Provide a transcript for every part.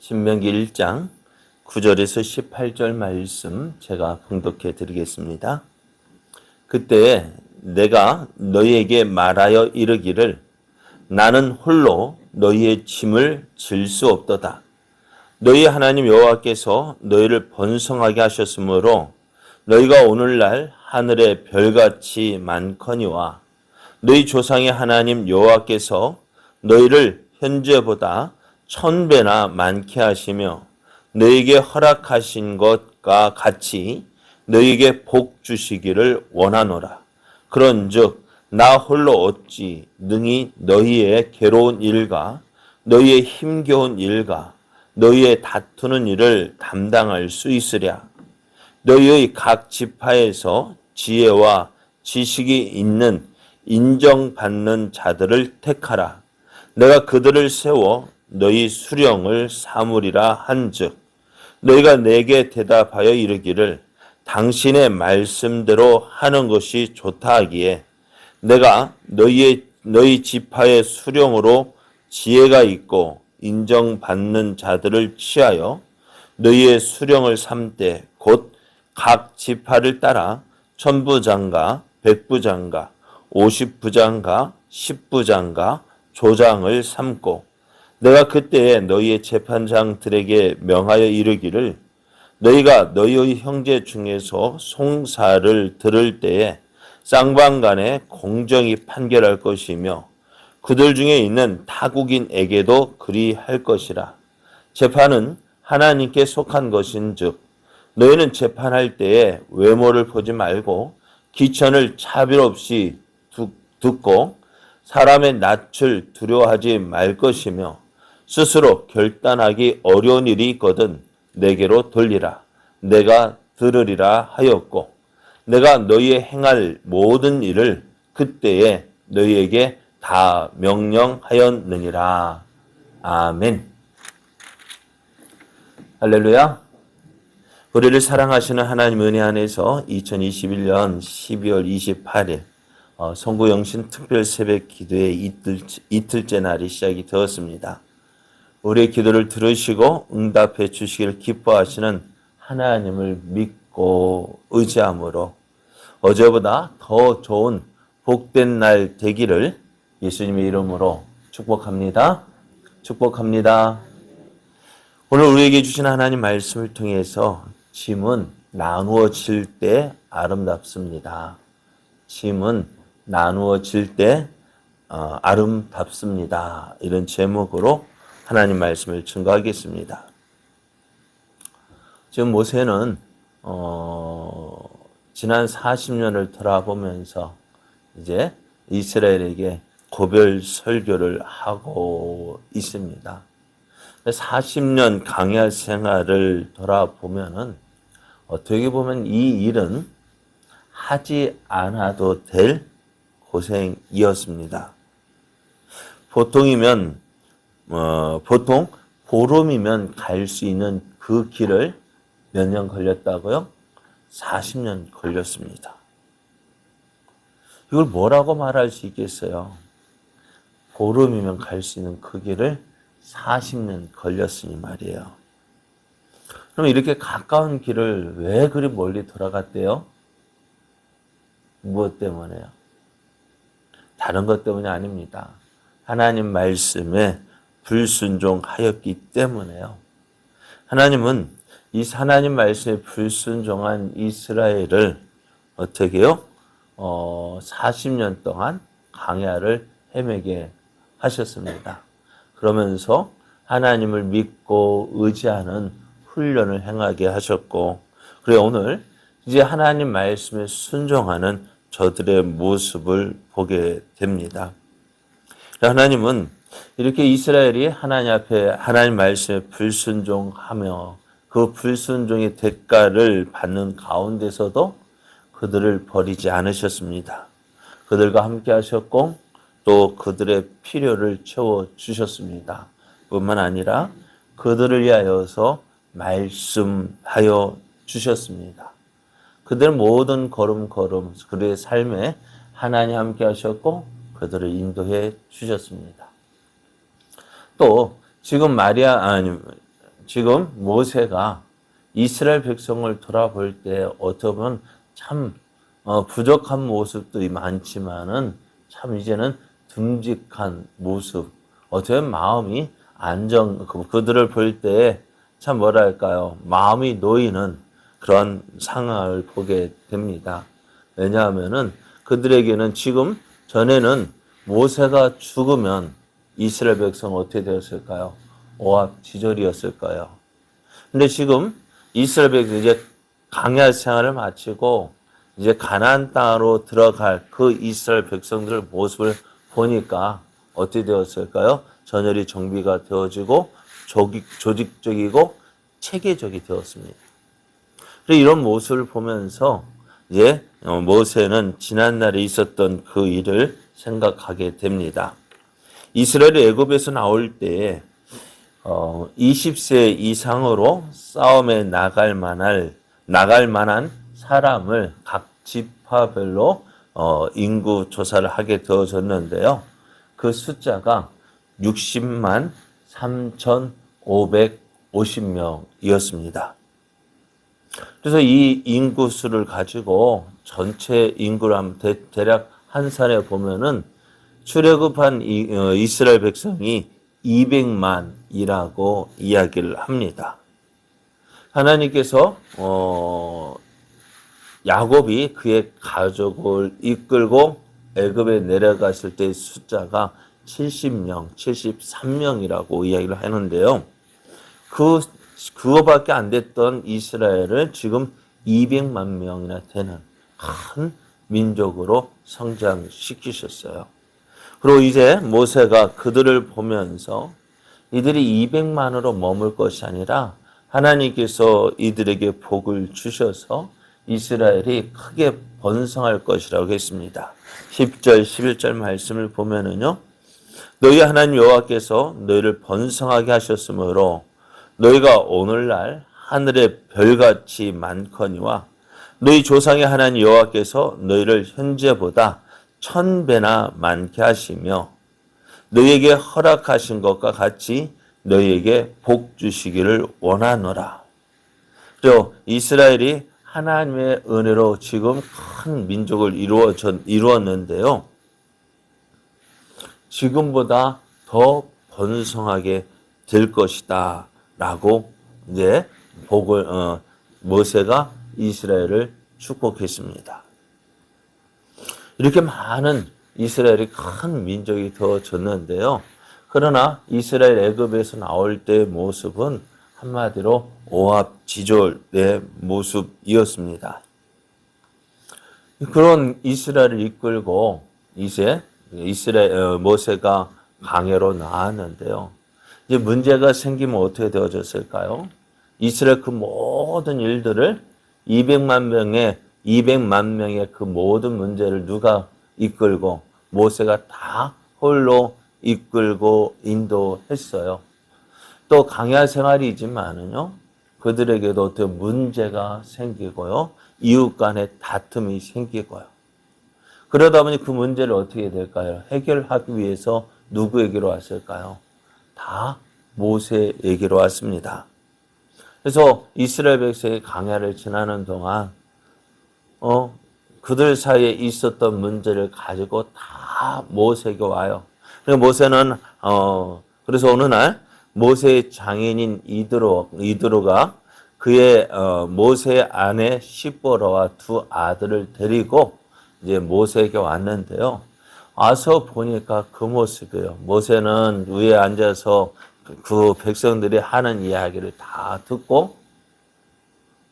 신명기 1장 9절에서 18절 말씀 제가 봉독해 드리겠습니다. 그때 내가 너희에게 말하여 이르기를 나는 홀로 너희의 짐을 질 수 없도다. 너희 하나님 여호와께서 너희를 번성하게 하셨으므로 너희가 오늘날 하늘의 별같이 많거니와 너희 조상의 하나님 여호와께서 너희를 현재보다 1000배나 많게 하시며 너희에게 허락하신 것과 같이 너희에게 복 주시기를 원하노라. 그런즉 나 홀로 어찌 능히 너희의 괴로운 일과 너희의 힘겨운 일과 너희의 다투는 일을 담당할 수 있으랴. 너희의 각 지파에서 지혜와 지식이 있는 인정받는 자들을 택하라. 내가 그들을 세워 너희 수령을 삼으리라 한즉 너희가 내게 대답하여 이르기를 당신의 말씀대로 하는 것이 좋다 하기에 내가 너희 지파의 수령으로 지혜가 있고 인정받는 자들을 취하여 너희의 수령을 삼되 곧 각 지파를 따라 천부장과 백부장과 50부장과 10부장과 조장을 삼고 내가 그때에 너희의 재판장들에게 명하여 이르기를 너희가 너희의 형제 중에서 송사를 들을 때에 쌍방간에 공정히 판결할 것이며 그들 중에 있는 타국인에게도 그리할 것이라. 재판은 하나님께 속한 것인즉 너희는 재판할 때에 외모를 보지 말고 기천을 차별 없이 듣고 사람의 낯을 두려워하지 말 것이며 스스로 결단하기 어려운 일이 있거든 내게로 돌리라. 내가 들으리라 하였고 내가 너희의 행할 모든 일을 그때에 너희에게 다 명령하였느니라. 아멘. 할렐루야. 우리를 사랑하시는 하나님 은혜 안에서 2021년 12월 28일 송구영신 특별 새벽 기도의 이틀째 날이 시작이 되었습니다. 우리의 기도를 들으시고 응답해 주시기를 기뻐하시는 하나님을 믿고 의지함으로 어제보다 더 좋은 복된 날 되기를 예수님의 이름으로 축복합니다. 축복합니다. 오늘 우리에게 주신 하나님 말씀을 통해서 짐은 나누어질 때 아름답습니다. 짐은 나누어질 때 아름답습니다. 이런 제목으로 하나님 말씀을 증거하겠습니다. 지금 모세는 지난 40년을 돌아보면서 이제 이스라엘에게 고별 설교를 하고 있습니다. 40년 광야 생활을 돌아보면은 어떻게 보면 이 일은 하지 않아도 될 고생이었습니다. 보통 보름이면 갈 수 있는 그 길을 몇 년 걸렸다고요? 40년 걸렸습니다. 이걸 뭐라고 말할 수 있겠어요? 보름이면 갈 수 있는 그 길을 40년 걸렸으니 말이에요. 그럼 이렇게 가까운 길을 왜 그리 멀리 돌아갔대요? 무엇 때문에요? 다른 것 때문이 아닙니다. 하나님 말씀에 불순종하였기 때문에요. 하나님은 이 하나님 말씀에 불순종한 이스라엘을 어떻게 해요? 40년 동안 광야를 헤매게 하셨습니다. 그러면서 하나님을 믿고 의지하는 훈련을 행하게 하셨고, 그래 오늘 이제 하나님 말씀에 순종하는 저들의 모습을 보게 됩니다. 하나님은 이렇게 이스라엘이 하나님 앞에 하나님 말씀에 불순종하며 그 불순종의 대가를 받는 가운데서도 그들을 버리지 않으셨습니다. 그들과 함께 하셨고 또 그들의 필요를 채워주셨습니다. 뿐만 아니라 그들을 위하여서 말씀하여 주셨습니다. 그들 모든 걸음걸음 그들의 삶에 하나님 함께 하셨고 그들을 인도해 주셨습니다. 또 지금 지금 모세가 이스라엘 백성을 돌아볼 때 어떻게 보면 참 부족한 모습들이 많지만은 참 이제는 듬직한 모습, 어떻게 보면 마음이 그들을 볼 때 참 뭐랄까요, 마음이 놓이는 그런 상황을 보게 됩니다. 왜냐하면은 그들에게는 지금 전에는 모세가 죽으면 이스라엘 백성은 어떻게 되었을까요? 오합지졸이었을 까요 근데 지금 이스라엘 백성이 이제 광야 생활을 마치고 이제 가나안 땅으로 들어갈 그 이스라엘 백성들 모습을 보니까 어떻게 되었을까요? 전열이 정비가 되어지고 조직적이고 체계적이 되었습니다. 그래서 이런 모습을 보면서 이제 모세는 지난날에 있었던 그 일을 생각하게 됩니다. 이스라엘이 애굽에서 나올 때 20세 이상으로 싸움에 나갈 만한 사람을 각 지파별로 인구 조사를 하게 되어졌는데요. 그 숫자가 60만 3,550명이었습니다. 그래서 이 인구수를 가지고 전체 인구를 한번 대략 한산해 보면은 출애굽한 이스라엘 백성이 200만이라고 이야기를 합니다. 하나님께서 야곱이 그의 가족을 이끌고 애굽에 내려갔을 때의 숫자가 70명, 73명이라고 이야기를 하는데요. 그거밖에 안 됐던 이스라엘을 지금 200만 명이나 되는 큰 민족으로 성장시키셨어요. 그리고 이제 모세가 그들을 보면서 이들이 200만으로 머물 것이 아니라 하나님께서 이들에게 복을 주셔서 이스라엘이 크게 번성할 것이라고 했습니다. 10절, 11절 말씀을 보면은요. 너희 하나님 여호와께서 너희를 번성하게 하셨으므로 너희가 오늘날 하늘의 별같이 많거니와 너희 조상의 하나님 여호와께서 너희를 현재보다 1000배나 많게 하시며 너희에게 허락하신 것과 같이 너희에게 복 주시기를 원하노라. 그리고 이스라엘이 하나님의 은혜로 지금 큰 민족을 이루었는데요. 지금보다 더 번성하게 될 것이다 라고 이제 모세가 이스라엘을 축복했습니다. 이렇게 많은 이스라엘이 큰 민족이 되어졌는데요. 그러나 이스라엘 애굽에서 나올 때의 모습은 한마디로 오합지졸의 모습이었습니다. 그런 이스라엘을 이끌고 이제 모세가 광야로 나왔는데요. 이제 문제가 생기면 어떻게 되어졌을까요? 이스라엘 그 모든 일들을 200만 명의 그 모든 문제를 누가 이끌고 모세가 다 홀로 이끌고 인도했어요. 또 광야 생활이지만은요. 그들에게도 어떤 문제가 생기고요. 이웃 간의 다툼이 생기고요. 그러다 보니 그 문제를 어떻게 될까요? 해결하기 위해서 누구에게로 왔을까요? 다 모세에게로 왔습니다. 그래서 이스라엘 백성이 광야를 지나는 동안 그들 사이에 있었던 문제를 가지고 다 모세에게 와요. 그러니까 모세는 그래서 어느 날 모세의 장인인 이드로가 그의 모세의 아내 시보라와 두 아들을 데리고 이제 모세에게 왔는데요. 와서 보니까 그 모습이에요. 모세는 위에 앉아서 그 백성들이 하는 이야기를 다 듣고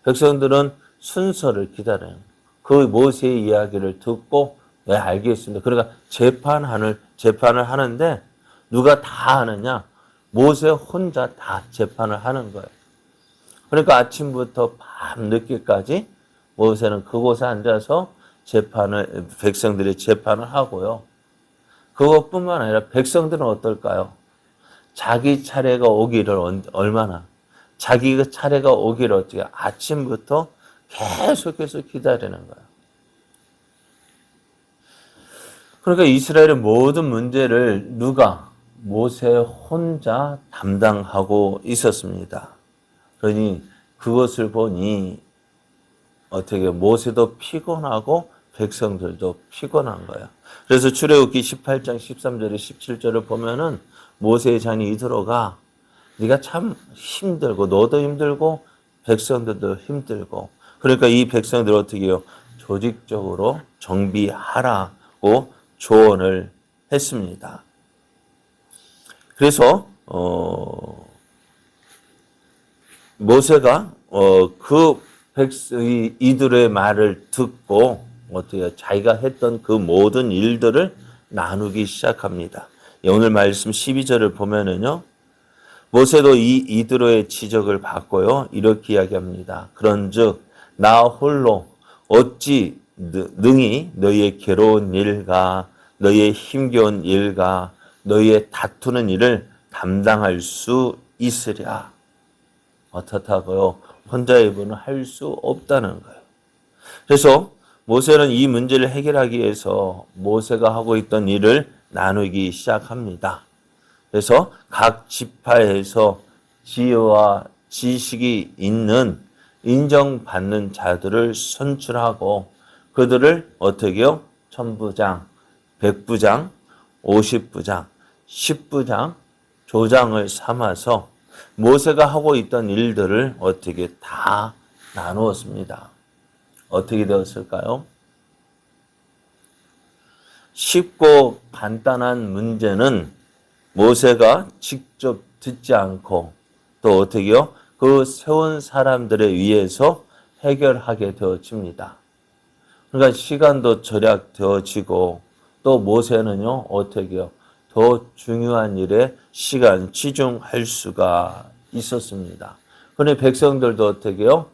백성들은 순서를 기다려요. 그 모세의 이야기를 듣고 네, 알겠습니다. 그러니까 재판을 하는데 누가 다 하느냐? 모세 혼자 다 재판을 하는 거예요. 그러니까 아침부터 밤 늦게까지 모세는 그곳에 앉아서 백성들이 재판을 하고요. 그것뿐만 아니라 백성들은 어떨까요? 자기 차례가 오기를 자기 차례가 오기를 어떻게 아침부터 계속해서 기다리는 거예요. 그러니까 이스라엘의 모든 문제를 모세 혼자 담당하고 있었습니다. 그러니 그것을 보니 어떻게 모세도 피곤하고 백성들도 피곤한 거야. 그래서 출애굽기 18장 13절에 17절을 보면은 모세의 잔이 이들어가 네가 참 힘들고 너도 힘들고 백성들도 힘들고 그러니까 이 백성들 어떻게 해요? 조직적으로 정비하라고 조언을 했습니다. 그래서 모세가 이들의 말을 듣고 어떻게 자기가 했던 그 모든 일들을 나누기 시작합니다. 오늘 말씀 12절을 보면은요. 모세도 이드로의 지적을 받고요. 이렇게 이야기합니다. 그런즉 나 홀로 어찌 능히 너희의 괴로운 일과 너희의 힘겨운 일과 너희의 다투는 일을 담당할 수 있으랴. 어떻다고요? 혼자의 분은 할 수 없다는 거예요. 그래서 모세는 이 문제를 해결하기 위해서 모세가 하고 있던 일을 나누기 시작합니다. 그래서 각 지파에서 지혜와 지식이 있는 인정받는 자들을 선출하고 그들을 어떻게 해요? 천부장, 백부장, 50부장, 10부장, 조장을 삼아서 모세가 하고 있던 일들을 어떻게 다 나누었습니다. 어떻게 되었을까요? 쉽고 간단한 문제는 모세가 직접 듣지 않고 또 어떻게요? 그 세운 사람들에 의해서 해결하게 되어집니다. 그러니까 시간도 절약되어지고 또 모세는요, 어떻게요? 더 중요한 일에 시간 치중할 수가 있었습니다. 그런데 백성들도 어떻게요?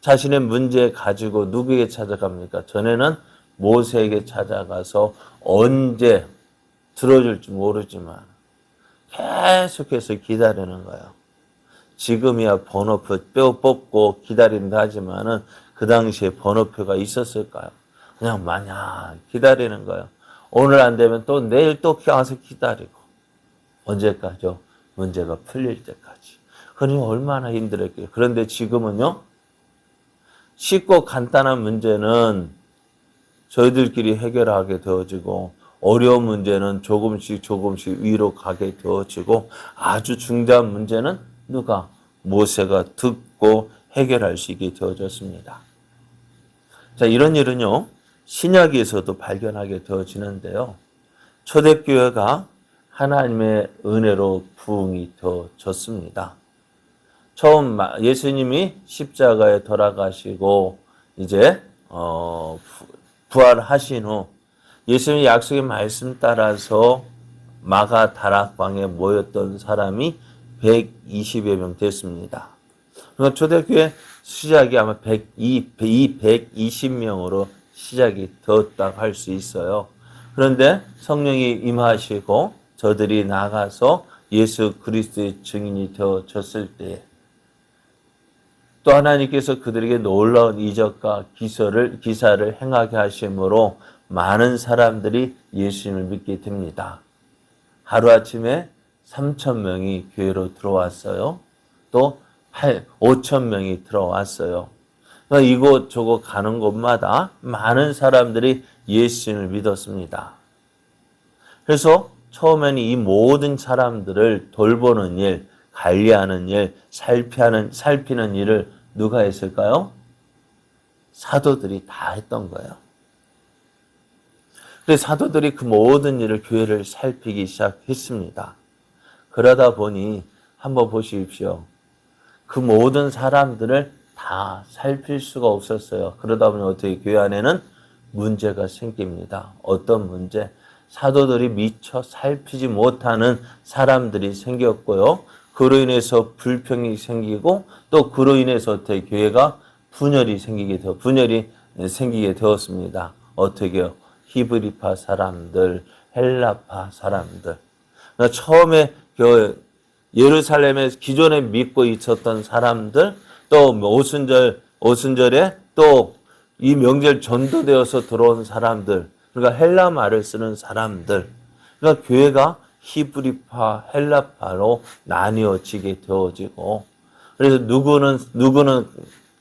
자신의 문제 가지고 누구에게 찾아갑니까? 전에는 모세에게 찾아가서 언제 들어줄지 모르지만 계속해서 기다리는 거예요. 지금이야 번호표 뼈 뽑고 기다린다 하지만은 그 당시에 번호표가 있었을까요? 그냥 마냥 기다리는 거예요. 오늘 안 되면 또 내일 또 가서 기다리고 언제까지요? 문제가 풀릴 때까지. 그러니 얼마나 힘들었겠어요. 그런데 지금은요. 쉽고 간단한 문제는 저희들끼리 해결하게 되어지고 어려운 문제는 조금씩 위로 가게 되어지고 아주 중대한 문제는 누가? 모세가 듣고 해결할 수 있게 되어졌습니다. 자, 이런 일은요. 신약에서도 발견하게 되어지는데요. 초대교회가 하나님의 은혜로 부흥이 되어졌습니다. 처음 예수님이 십자가에 돌아가시고 이제 부활하신 후 예수님의 약속의 말씀 따라서 마가 다락방에 모였던 사람이 120여 명 됐습니다. 그러니까 초대교회 시작이 아마 120명으로 시작이 되었다고 할 수 있어요. 그런데 성령이 임하시고 저들이 나가서 예수 그리스도의 증인이 되어졌을 때 또 하나님께서 그들에게 놀라운 이적과 기사를 행하게 하심으로 많은 사람들이 예수님을 믿게 됩니다. 하루아침에 3,000명이 교회로 들어왔어요. 또 5,000명이 들어왔어요. 그러니까 이곳저곳 가는 곳마다 많은 사람들이 예수님을 믿었습니다. 그래서 처음에는 이 모든 사람들을 돌보는 일, 관리하는 일, 살피는 일을 누가 했을까요? 사도들이 다 했던 거예요. 그래서 사도들이 그 모든 일을 교회를 살피기 시작했습니다. 그러다 보니 한번 보십시오. 그 모든 사람들을 다 살필 수가 없었어요. 그러다 보니 어떻게 교회 안에는 문제가 생깁니다. 어떤 문제? 사도들이 미처 살피지 못하는 사람들이 생겼고요. 그로 인해서 불평이 생기고 또 그로 인해서 어떻게 교회가 분열이 생기게 되었습니다. 어떻게요? 히브리파 사람들, 헬라파 사람들. 그러니까 처음에 예루살렘에 기존에 믿고 있었던 사람들, 또 오순절에 또 이 명절 전도되어서 들어온 사람들, 그러니까 헬라 말을 쓰는 사람들, 그러니까 교회가 히브리파, 헬라파로 나뉘어지게 되어지고, 그래서 누구는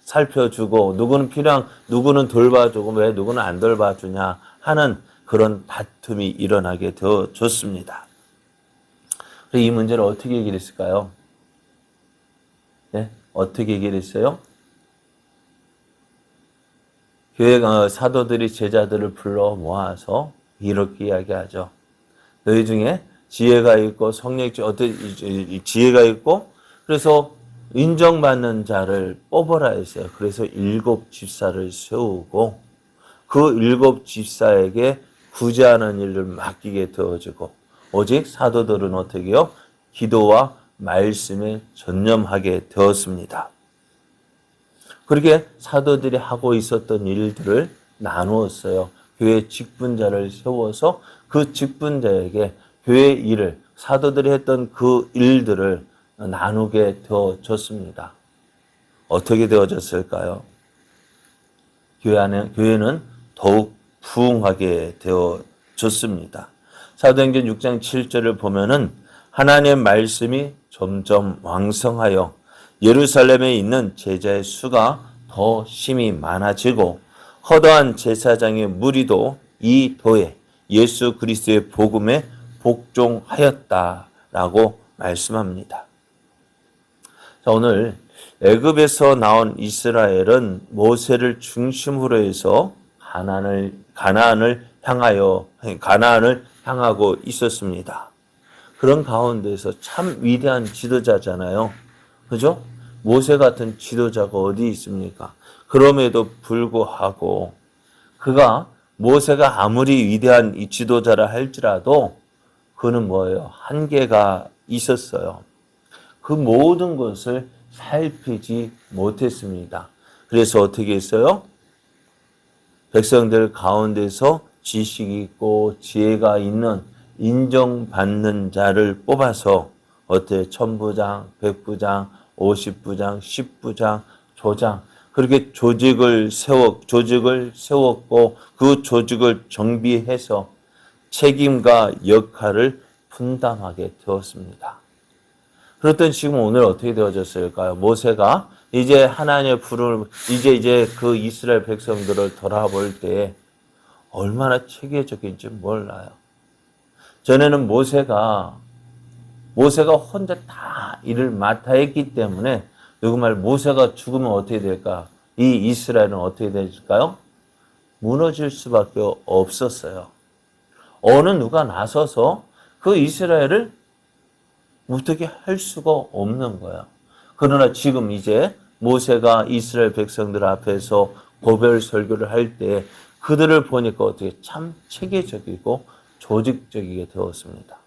살펴주고, 누구는 돌봐주고, 왜 누구는 안 돌봐주냐 하는 그런 다툼이 일어나게 되어졌습니다. 이 문제를 어떻게 해결했을까요? 네? 어떻게 해결했어요? 교회 사도들이 제자들을 불러 모아서 이렇게 이야기하죠. 너희 중에 지혜가 있고 지혜가 있고 그래서 인정받는 자를 뽑으라 했어요. 그래서 7 집사를 세우고 그 7 집사에게 구제하는 일을 맡기게 되어지고 오직 사도들은 어떻게 해요? 기도와 말씀에 전념하게 되었습니다. 그렇게 사도들이 하고 있었던 일들을 나누었어요. 교회 직분자를 세워서 그 직분자에게 교회 일을, 사도들이 했던 그 일들을 나누게 되어졌습니다. 어떻게 되어졌을까요? 교회는 더욱 부흥하게 되어졌습니다. 사도행전 6장 7절을 보면은 하나님의 말씀이 점점 왕성하여 예루살렘에 있는 제자의 수가 더 심히 많아지고 허다한 제사장의 무리도 이 도에 예수 그리스도의 복음에 복종하였다라고 말씀합니다. 자, 오늘 애굽에서 나온 이스라엘은 모세를 중심으로 해서 가나안을 향하고 있었습니다. 그런 가운데서 참 위대한 지도자잖아요. 그죠? 모세 같은 지도자가 어디 있습니까? 그럼에도 불구하고 모세가 아무리 위대한 이 지도자라 할지라도 그는 뭐예요? 한계가 있었어요. 그 모든 것을 살피지 못했습니다. 그래서 어떻게 했어요? 백성들 가운데서 지식이 있고 지혜가 있는 인정받는 자를 뽑아서 천부장, 백부장, 50부장, 10부장, 조장 그렇게 조직을 세웠고 그 조직을 정비해서 책임과 역할을 분담하게 되었습니다. 그렇던 지금 오늘 어떻게 되어졌을까요? 모세가 이제 하나님의 이제 그 이스라엘 백성들을 돌아볼 때 얼마나 체계적인지 몰라요. 전에는 모세가 혼자 다 일을 맡아 했기 때문에 모세가 죽으면 어떻게 될까? 이 이스라엘은 어떻게 될까요? 무너질 수밖에 없었어요. 어느 누가 나서서 그 이스라엘을 어떻게 할 수가 없는 거야. 그러나 지금 이제 모세가 이스라엘 백성들 앞에서 고별 설교를 할 때 그들을 보니까 어떻게 참 체계적이고 조직적이게 되었습니다.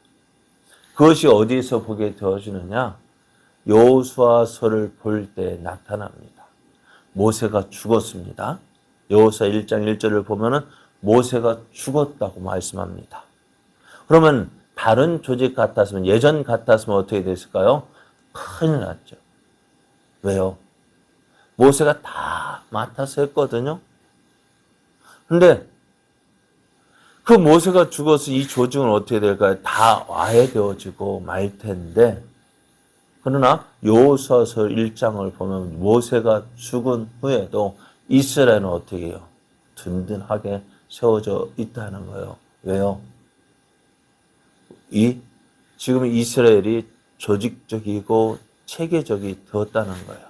그것이 어디에서 보게 되어지느냐? 여호수아서를 볼 때 나타납니다. 모세가 죽었습니다. 여호수아 1장 1절을 보면은 모세가 죽었다고 말씀합니다. 그러면 다른 조직 같았으면, 예전 같았으면 어떻게 됐을까요? 큰일 났죠. 왜요? 모세가 다 맡아서 했거든요. 근데 그 모세가 죽어서 이 조직은 어떻게 될까요? 다 와해되어지고 말 텐데, 그러나 여호수아서 1장을 보면 모세가 죽은 후에도 이스라엘은 어떻게 해요? 든든하게 세워져 있다는 거예요. 왜요? 지금 이스라엘이 조직적이고 체계적이 되었다는 거예요.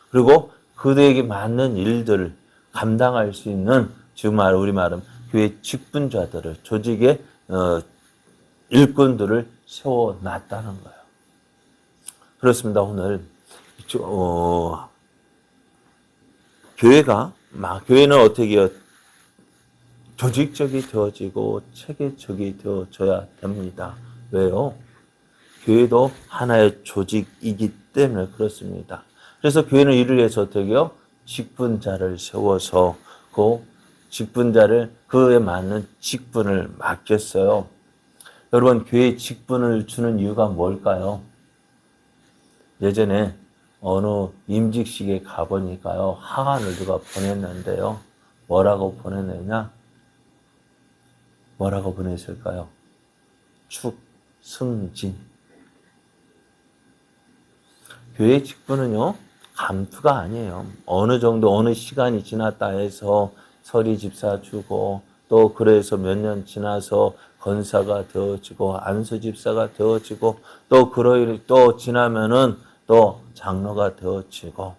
그리고 그들에게 맞는 일들을 감당할 수 있는, 지금 우리 말은 교회 직분자들을, 조직의 일꾼들을 세워놨다는 거예요. 그렇습니다. 오늘 교회는 어떻게 해요? 조직적이 되어지고 체계적이 되어져야 됩니다. 왜요? 교회도 하나의 조직이기 때문에 그렇습니다. 그래서 교회는 이를 위해서 어떻게 해요? 직분자를 세워서 그 직분자를 그에 맞는 직분을 맡겼어요. 여러분, 교회에 직분을 주는 이유가 뭘까요? 예전에 어느 임직식에 가보니까요, 하관을 누가 보냈는데요. 뭐라고 보냈느냐? 뭐라고 보냈을까요? 승진. 교회 직분은요, 감투가 아니에요. 어느 정도 어느 시간이 지났다 해서 서리 집사 주고 또 그래서 몇 년 지나서 권사가 되어지고 안수 집사가 되어지고 또 그러일 또 지나면은 또 장로가 되어지고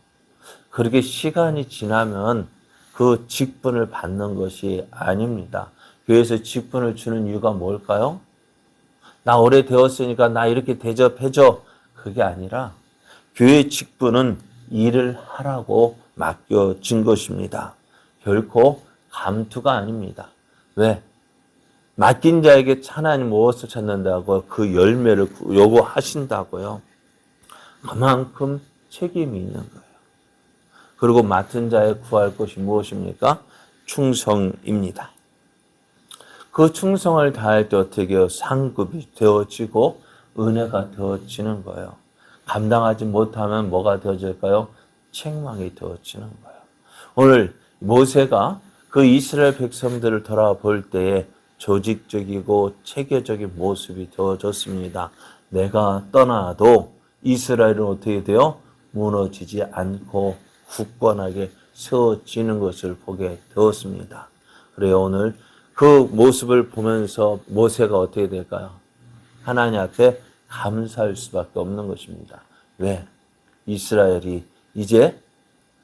그렇게 시간이 지나면 그 직분을 받는 것이 아닙니다. 교회에서 직분을 주는 이유가 뭘까요? 나 오래 되었으니까 나 이렇게 대접해줘. 그게 아니라 교회 직분은 일을 하라고 맡겨진 것입니다. 결코 감투가 아닙니다. 왜? 맡긴 자에게 하나님 무엇을 찾는다고 그 열매를 요구하신다고요. 그만큼 책임이 있는 거예요. 그리고 맡은 자에 구할 것이 무엇입니까? 충성입니다. 그 충성을 다할 때 어떻게 해요? 상급이 되어지고 은혜가 되어지는 거예요. 감당하지 못하면 뭐가 되어질까요? 책망이 되어지는 거예요. 오늘 모세가 그 이스라엘 백성들을 돌아볼 때에 조직적이고 체계적인 모습이 되어졌습니다. 내가 떠나도 이스라엘은 어떻게 돼요? 무너지지 않고 굳건하게 세워지는 것을 보게 되었습니다. 그래요. 오늘 그 모습을 보면서 모세가 어떻게 될까요? 하나님 앞에 감사할 수밖에 없는 것입니다. 왜? 이스라엘이 이제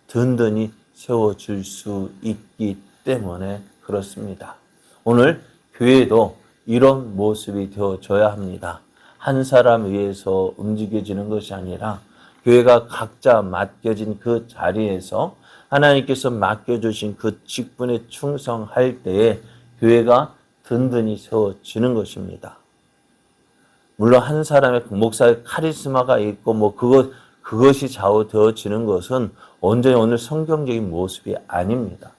든든히 세워질 수 있기 때문에 그렇습니다. 오늘 교회도 이런 모습이 되어져야 합니다. 한 사람 위해서 움직여지는 것이 아니라 교회가 각자 맡겨진 그 자리에서 하나님께서 맡겨주신 그 직분에 충성할 때에 교회가 든든히 세워지는 것입니다. 물론 한 사람의 목사의 카리스마가 있고 그것이 좌우되어지는 것은 온전히 오늘 성경적인 모습이 아닙니다.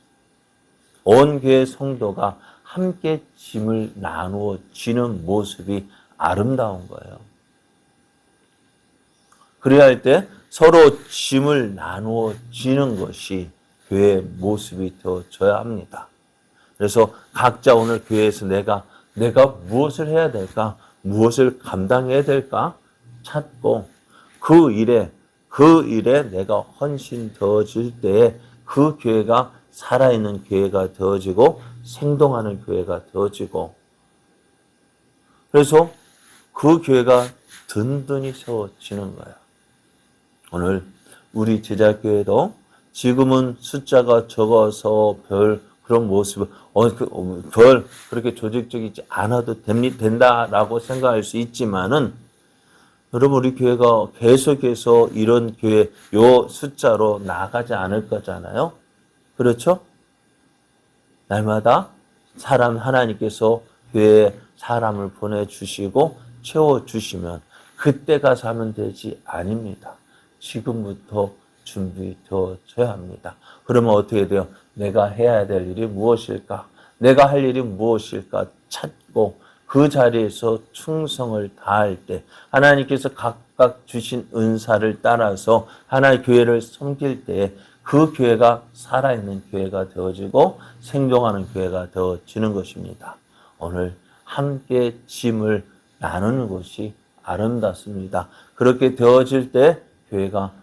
온 교회 성도가 함께 짐을 나누어 지는 모습이 아름다운 거예요. 그래야 할 때 서로 짐을 나누어 지는 것이 교회의 모습이 되어져야 합니다. 그래서 각자 오늘 교회에서 내가 무엇을 해야 될까? 무엇을 감당해야 될까? 찾고 그 일에 내가 헌신되어질 때에 그 교회가 살아있는 교회가 되어지고 생동하는 교회가 되어지고 그래서 그 교회가 든든히 세워지는 거예요. 오늘 우리 제자교회도 지금은 숫자가 적어서 그런 모습을 그렇게 조직적이지 않아도 된다라고 생각할 수 있지만은 여러분 우리 교회가 계속해서 이런 교회 요 숫자로 나가지 않을 거잖아요. 그렇죠? 날마다 하나님께서 교회에 사람을 보내주시고 채워주시면 그때 가서 하면 되지 아닙니다. 지금부터 준비되어져야 합니다. 그러면 어떻게 돼요? 내가 해야 될 일이 무엇일까? 내가 할 일이 무엇일까? 찾고 그 자리에서 충성을 다할 때 하나님께서 각각 주신 은사를 따라서 하나의 교회를 섬길 때 그 교회가 살아있는 교회가 되어지고 생동하는 교회가 되어지는 것입니다. 오늘 함께 짐을 나누는 것이 아름답습니다. 그렇게 되어질 때 교회가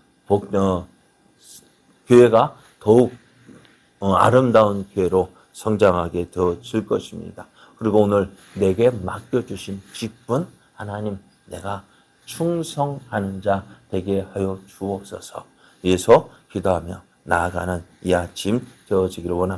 더욱 아름다운 교회로 성장하게 되어질 것입니다. 그리고 오늘 내게 맡겨주신 직분 하나님 내가 충성하는 자 되게 하여 주옵소서. 위해서 기도하며 나아가는 이 아침 되어지기를 원합니다.